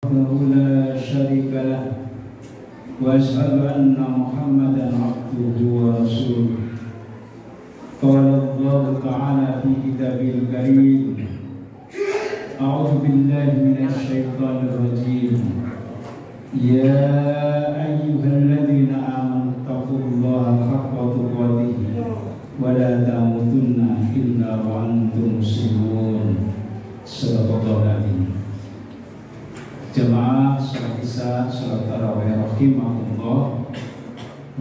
لا شريك له وأشهد أن محمدا عبده ورسوله. قال الله تعالى في كتابه الكريم: أعوذ بالله من الشيطان الرجيم. يا أيها الذين آمنوا اتقوا الله حق تقاته ولا تموتن إلا وأنتم مسلمون. Sadaqallahu adzim. Jemaah salat Isya, salat tarawih rahimahullah.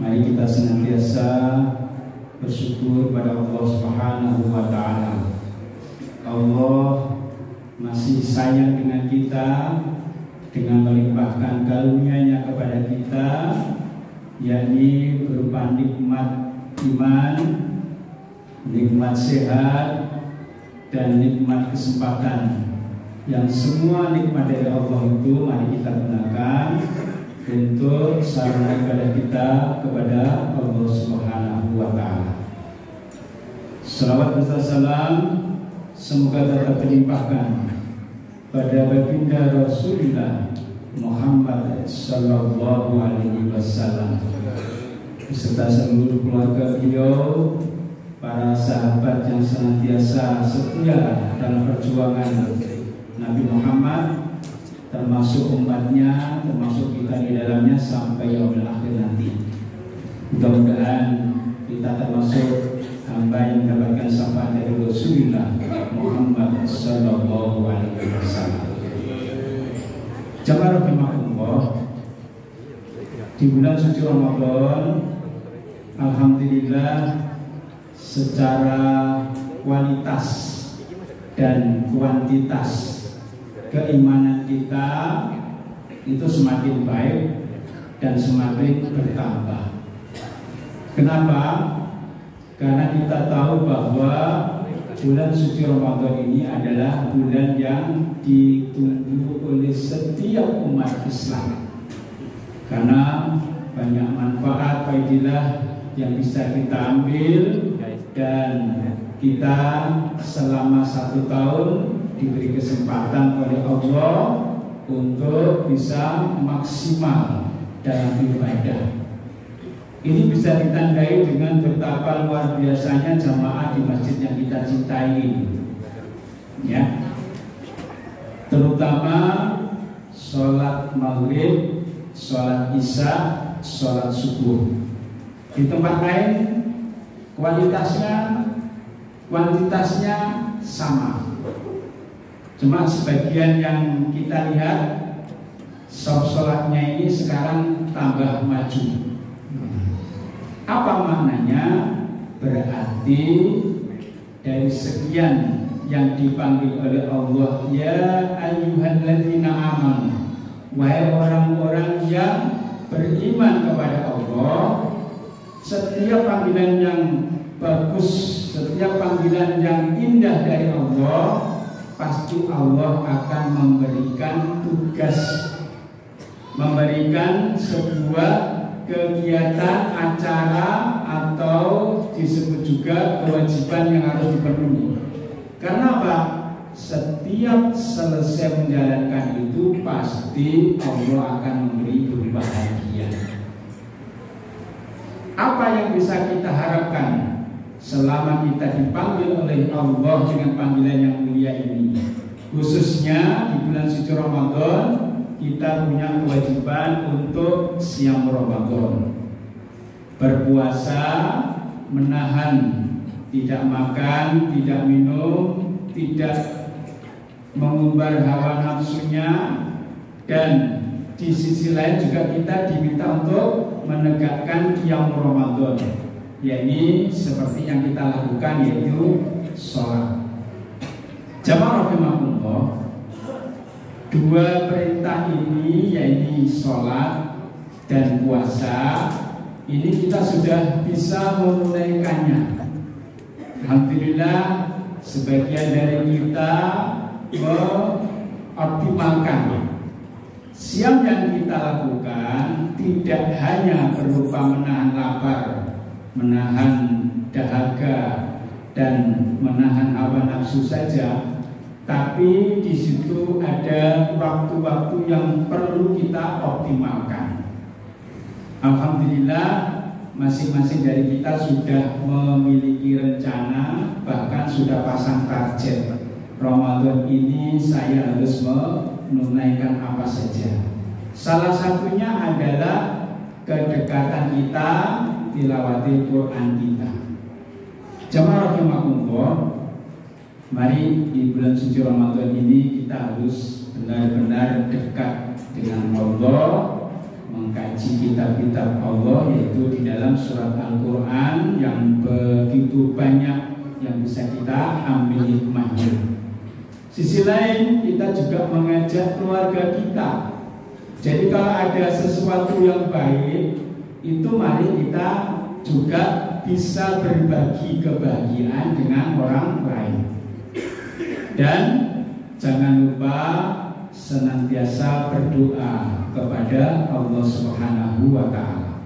Mari kita senantiasa bersyukur pada Allah Subhanahu wa taala. Allah masih sayang dengan kita dengan melimpahkan karunia-Nya kepada kita, yakni berupa nikmat iman, nikmat sehat, dan nikmat kesempatan. Yang semua nikmat dari Allah itu mari kita gunakan untuk sarana ibadah kita kepada Allah Subhanahu wa taala. Salawat dan salam semoga tetap terlimpahkan pada baginda Rasulullah Muhammad sallallahu alaihi wasallam beserta seluruh keluarga beliau, para sahabat yang senantiasa setia dalam perjuangan Nabi Muhammad, termasuk umatnya, termasuk kita di dalamnya sampai yaumil akhir nanti. Mudah-mudahan kita termasuk hamba yang mendapatkan syafaat dari Rasulullah Muhammad sallallahu alaihi wasallam. Jamaah rahimahullah, di bulan suci Ramadan, alhamdulillah secara kualitas dan kuantitas keimanan kita itu semakin baik dan semakin bertambah. Kenapa? Karena kita tahu bahwa bulan suci Ramadan ini adalah bulan yang ditunggu oleh setiap umat Islam, karena banyak manfaat faidah yang bisa kita ambil, dan kita selama 1 tahun diberi kesempatan oleh Allah untuk bisa maksimal dalam ibadah. Ini bisa ditandai dengan betapa luar biasanya jamaah di masjid yang kita cintai, ya. Terutama sholat maghrib, sholat isya, sholat subuh. Di tempat lain kuantitasnya sama. Cuma sebagian yang kita lihat sholatnya ini sekarang tambah maju. Apa maknanya? Berarti dari sekian yang dipanggil oleh Allah, ya ayyuhalladzina amanu, wahai orang-orang yang beriman kepada Allah, setiap panggilan yang bagus, setiap panggilan yang indah dari Allah, pasti Allah akan memberikan tugas, memberikan sebuah kegiatan, acara, atau disebut juga kewajiban yang harus dipenuhi. Karena apa? Setiap selesai menjalankan itu pasti Allah akan memberi berupa hadiah. Apa yang bisa kita harapkan selama kita dipanggil oleh Allah dengan panggilan yang mulia ini? Khususnya di bulan suci Ramadan, kita punya kewajiban untuk siam Ramadan, berpuasa, menahan, tidak makan, tidak minum, tidak mengumbar hawa nafsunya, dan di sisi lain juga kita diminta untuk menegakkan qiyam Ramadan, yakni seperti yang kita lakukan, yaitu sholat. Jamaah rahimahullah, 2 perintah ini, yaitu sholat dan puasa, ini kita sudah bisa menunaikannya. Alhamdulillah, sebagian dari kita mengoptimalkan. Siam yang kita lakukan tidak hanya berupa menahan lapar, menahan dahaga, dan menahan hawa nafsu saja, tapi di situ ada waktu-waktu yang perlu kita optimalkan. Alhamdulillah, masing-masing dari kita sudah memiliki rencana, bahkan sudah pasang target. Ramadan ini saya harus menunaikan apa saja. Salah satunya adalah kedekatan kita tilawati Quran kita. Jamaah rahimakumullah, mari di bulan suci Ramadan ini kita harus benar-benar dekat dengan Allah, mengkaji kitab-kitab Allah, yaitu di dalam surat Al-Quran yang begitu banyak yang bisa kita ambil hikmahnya. Sisi lain, kita juga mengajak keluarga kita. Jadi kalau ada sesuatu yang baik, itu mari kita juga bisa berbagi kebahagiaan dengan orang lain. Dan jangan lupa senantiasa berdoa kepada Allah Subhanahu wa Ta'ala.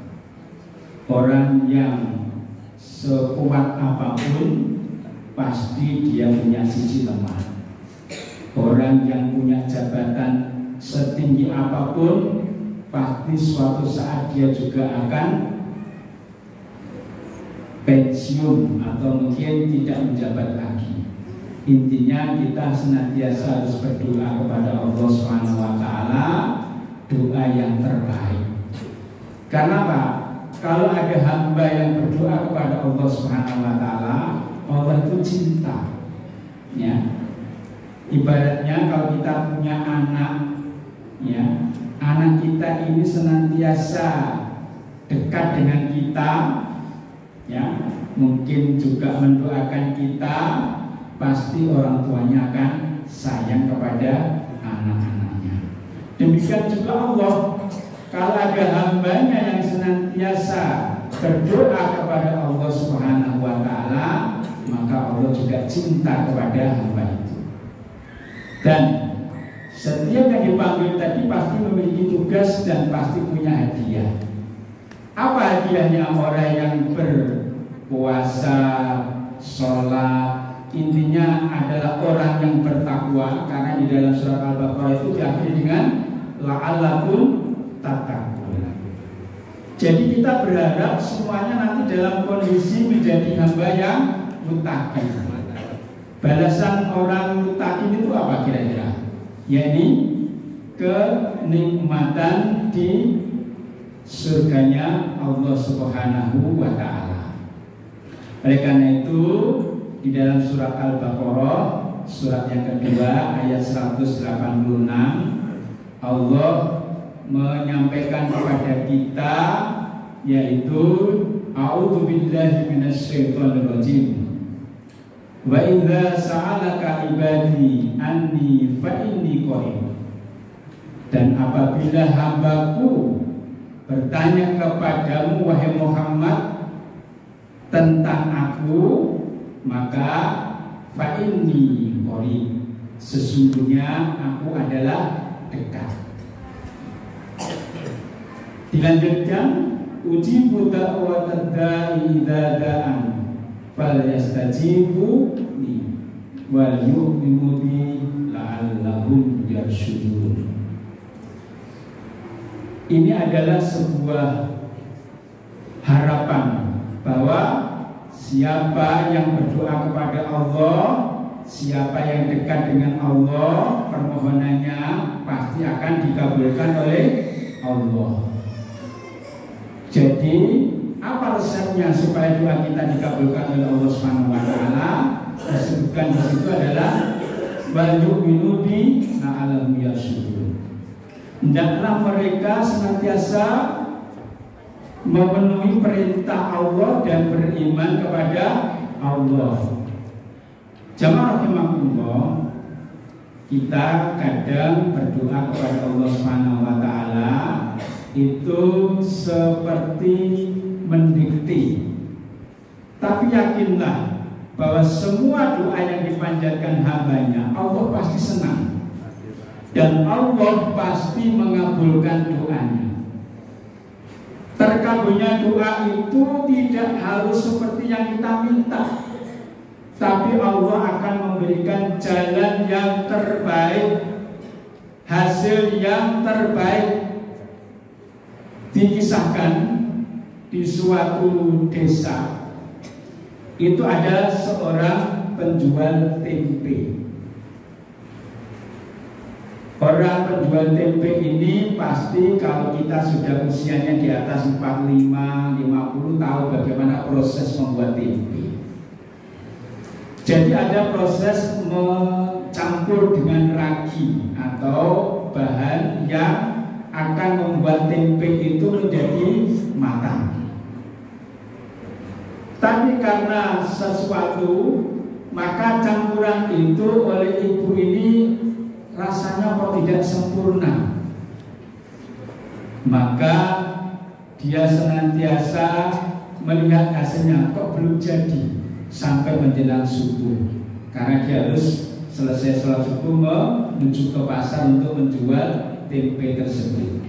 Orang yang sekuat apapun pasti dia punya sisi lemah. Orang yang punya jabatan setinggi apapun pasti suatu saat dia juga akan pensiun atau mungkin tidak menjabat lagi. Intinya kita senantiasa harus berdoa kepada Allah Subhanahu wa Ta'ala, doa yang terbaik. Karena apa? Kalau ada hamba yang berdoa kepada Allah Subhanahu wa Ta'ala, Allah itu cinta. Ya. Ibaratnya kalau kita punya anak, ya, anak kita ini senantiasa dekat dengan kita, ya, mungkin juga mendoakan kita, pasti orang tuanya akan sayang kepada anak-anaknya. Demikian juga Allah, kalau ada hambanya yang senantiasa berdoa kepada Allah Subhanahu wa Ta'ala, maka Allah juga cinta kepada hamba itu. Dan setiap yang dipanggil tadi pasti memiliki tugas dan pasti punya hadiah. Apa hadiahnya orang yang berpuasa, sholat? Intinya adalah orang yang bertakwa, karena di dalam surat Al-Baqarah itu diakhiri dengan la'allakum tattaqun. Jadi kita berharap semuanya nanti dalam kondisi menjadi hamba yang muttaqin. Balasan orang muttaqin itu apa kira-kira? Yakni kenikmatan di surganya Allah Subhanahu wa Ta'ala. Oleh karena itu, di dalam surat Al-Baqarah, surat yang kedua ayat 186, Allah menyampaikan kepada kita, yaitu a'udzubillahi minasyaitonirrajim. Wa idza sa'alaka ibadi anni fa inni qarib. Dan apabila hambaku bertanya kepadamu wahai Muhammad tentang aku, maka fa inni qarib, sesungguhnya aku adalah dekat. Dilanjutkan, ujibu da'watad da'i idza da'an fal yastajibu li wal yu'minu bi la'allahum yarshudun. Ini adalah sebuah harapan bahwa siapa yang berdoa kepada Allah, siapa yang dekat dengan Allah, permohonannya pasti akan dikabulkan oleh Allah. Jadi apa resepnya supaya doa kita dikabulkan oleh Allah Subhanahu wa Ta'ala? Disebutkan di situ adalah wal yu'minu bi la'allahum yarshudun. Hendaklah mereka senantiasa memenuhi perintah Allah dan beriman kepada Allah. Jamaah rahimakumullah, kita kadang berdoa kepada Allah Subhanahu wa Ta'ala itu seperti mendikti. Tapi yakinlah bahwa semua doa yang dipanjatkan hambanya Allah pasti senang, dan Allah pasti mengabulkan doanya. Terkabulnya doa itu tidak harus seperti yang kita minta. tapi Allah akan memberikan jalan yang terbaik, hasil yang terbaik. Dikisahkan di suatu desa itu ada seorang penjual tempe. Orang penjual tempe ini pasti kalau kita sudah usianya di atas 45, 50 tahu bagaimana proses membuat tempe. Jadi ada proses mencampur dengan ragi atau bahan yang akan membuat tempe itu menjadi matang. Tapi karena sesuatu, maka campuran itu oleh ibu ini rasanya kok tidak sempurna. Maka dia senantiasa melihat hasilnya kok belum jadi sampai menjelang subuh. Karena dia harus selesai sholat subuh menuju ke pasar untuk menjual tempe tersebut.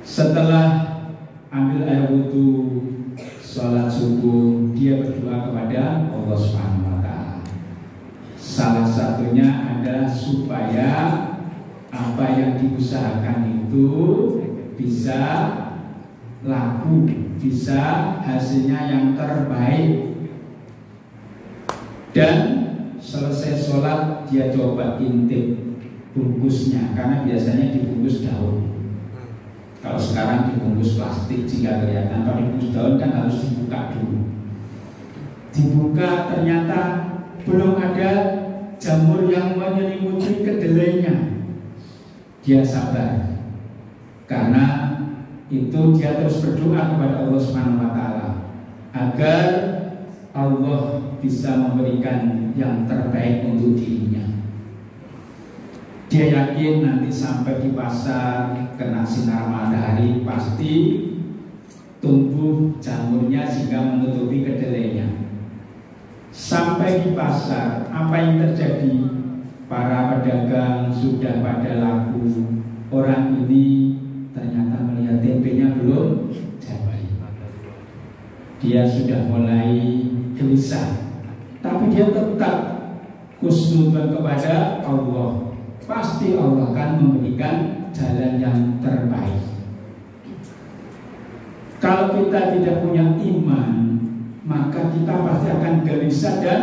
Setelah ambil air wudhu, sholat subuh, dia berdoa kepada Allah Subhanahu wa Ta'ala. Salah satunya adalah supaya apa yang diusahakan itu bisa laku, bisa hasilnya yang terbaik. Dan selesai sholat dia coba intip bungkusnya, karena biasanya dibungkus daun. Kalau sekarang dibungkus plastik jika kelihatan, kalau dibungkus daun kan harus dibuka dulu. Dibuka ternyata belum ada jamur yang menyelimuti kedelainya. Dia sabar, karena itu dia terus berdoa kepada Allah Subhanahu wa Ta'ala agar Allah bisa memberikan yang terbaik untuk dirinya. Dia yakin nanti sampai di pasar kena sinar matahari pasti tumbuh jamurnya sehingga menutupi kedelainya. Sampai di pasar, apa yang terjadi? Para pedagang sudah pada laku. Orang ini ternyata melihat tempenya belum jadi. Dia sudah mulai gelisah, tapi dia tetap husnudzon kepada Allah. Pasti Allah akan memberikan jalan yang terbaik. Kalau kita tidak punya iman, maka kita pasti akan gelisah dan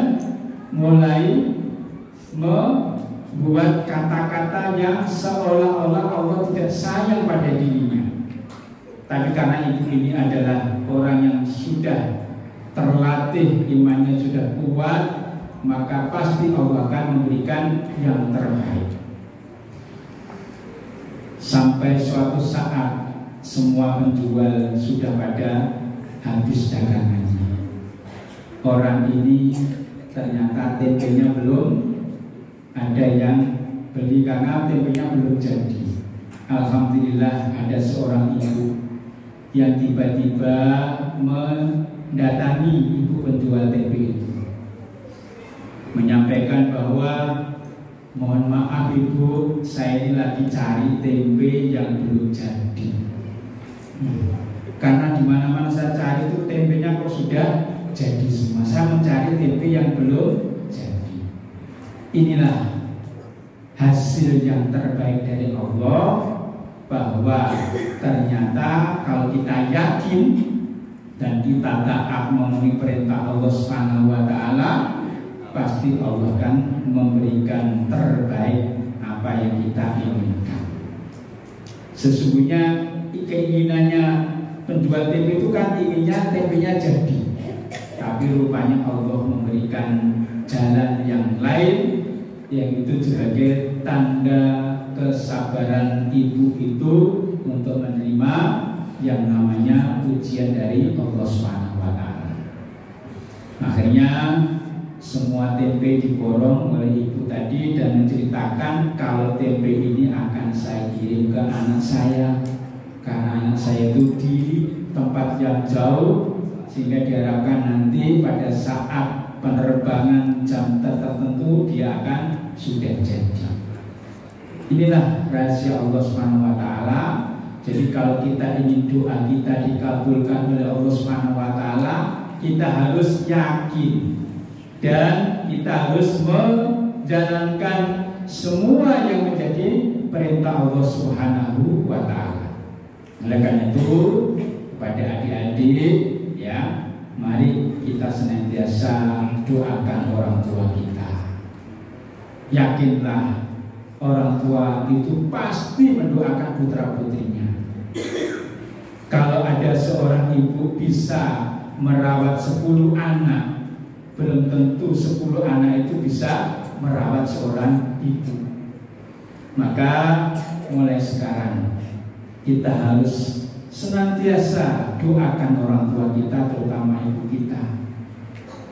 mulai membuat kata-kata yang seolah-olah Allah tidak sayang pada dirinya. Tapi karena ibu ini adalah orang yang sudah terlatih, imannya sudah kuat, maka pasti Allah akan memberikan yang terbaik. Sampai suatu saat semua penjual sudah pada habis dagangannya. Orang ini ternyata tempenya belum ada yang beli karena tempenya belum jadi. Alhamdulillah ada seorang ibu yang tiba-tiba mendatangi ibu penjual tempe itu, menyampaikan bahwa mohon maaf ibu, saya ini lagi cari tempe yang belum jadi. Karena di mana-mana saya cari itu tempenya kok sudah jadi semua. Saya mencari tempe yang belum jadi. Inilah hasil yang terbaik dari Allah, bahwa ternyata kalau kita yakin dan kita taat memenuhi perintah Allah Subhanahu wa Ta'ala, pasti Allah akan memberikan terbaik apa yang kita inginkan. Sesungguhnya keinginannya penjual tempe itu kan inginnya tempenya jadi, tapi rupanya Allah memberikan jalan yang lain, yang itu sebagai tanda kesabaran ibu itu untuk menerima yang namanya ujian dari Allah Subhanahu wa Ta'ala. Akhirnya semua tempe diborong oleh ibu tadi dan menceritakan kalau tempe ini akan saya kirim ke anak saya, karena anak saya itu di tempat yang jauh, sehingga diharapkan nanti pada saat penerbangan jam tertentu dia akan sudah jadi. Inilah rahasia Allah Subhanahu wa Ta'ala. Jadi kalau kita ingin doa kita dikabulkan oleh Allah Subhanahu wa Ta'ala, kita harus yakin dan kita harus menjalankan semua yang menjadi perintah Allah Subhanahu wa Ta'ala. Oleh karena itu, kepada adik-adik, ya, mari kita senantiasa doakan orang tua kita. Yakinlah orang tua itu pasti mendoakan putra-putrinya. Kalau ada seorang ibu bisa merawat 10 anak, belum tentu 10 anak itu bisa merawat seorang ibu. Maka mulai sekarang kita harus senantiasa doakan orang tua kita, terutama ibu kita.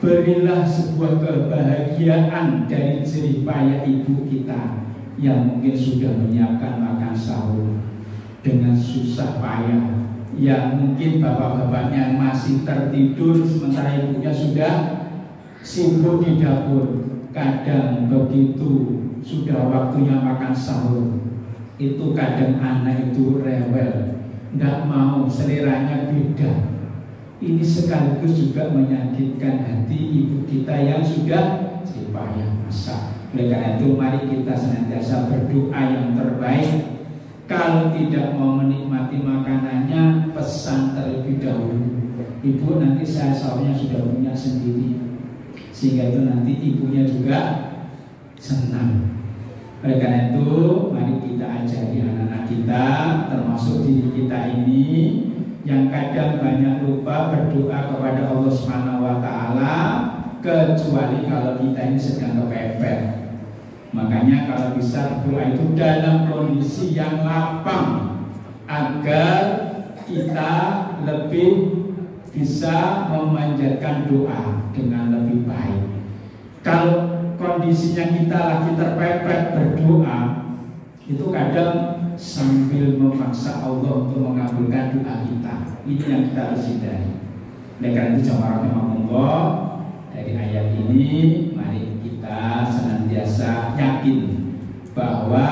Berilah sebuah kebahagiaan dari jerih payah ibu kita yang mungkin sudah menyiapkan makan sahur dengan susah payah, yang mungkin bapak-bapaknya masih tertidur sementara ibunya sudah sibuk di dapur. Kadang begitu sudah waktunya makan sahur, itu kadang anak itu rewel, tidak mau, seleranya beda. Ini sekaligus juga menyakitkan hati ibu kita yang sudah payah masak. Oleh karena itu mari kita senantiasa berdoa yang terbaik. Kalau tidak mau menikmati makanannya, pesan terlebih dahulu. Ibu, nanti saya sahurnya sudah punya sendiri, sehingga itu nanti ibunya juga senang. Oleh karena itu mari kita ajari anak-anak kita, termasuk diri kita ini yang kadang banyak lupa berdoa kepada Allah Subhanahu wa Ta'ala, kecuali kalau kita ini sedang kepepet. Makanya kalau bisa berdoa itu dalam kondisi yang lapang, agar kita lebih bisa memanjatkan doa dengan lebih baik. Kalau kondisinya kita lagi terpepet berdoa, itu kadang sambil memaksa Allah untuk mengabulkan doa kita. Ini yang kita harus hindari. Oleh karena itu jamaah rahimahullah, dari ayat ini mari kita senantiasa yakin bahwa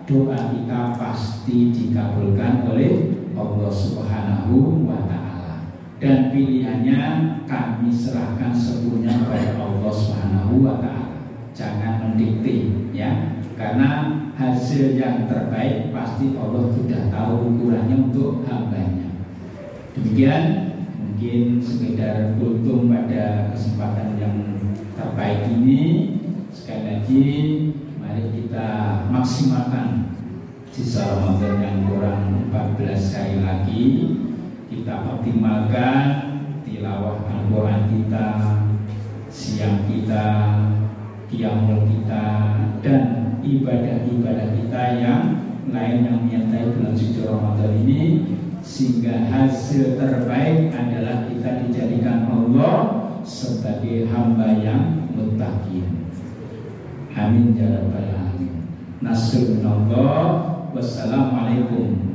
doa kita pasti dikabulkan oleh Allah Subhanahu wa Ta'ala, dan pilihannya kami serahkan sepenuhnya kepada Allah Subhanahu wa Ta'ala. Jangan mendikte, ya, karena hasil yang terbaik pasti Allah sudah tahu ukurannya untuk hambanya. Demikian mungkin sekedar kultum pada kesempatan yang terbaik ini. Sekali lagi mari kita maksimalkan sisa Ramadan yang kurang 14 hari lagi. Kita optimalkan tilawah Al-Quran kita, siang kita, qiyamul kita, dan ibadah-ibadah kita yang lain yang menyertai bulan suci Ramadan ini, sehingga hasil terbaik adalah kita dijadikan Allah sebagai hamba yang muttaqin. Amin ya rabbal alamin. Nasrullah. Wassalamualaikum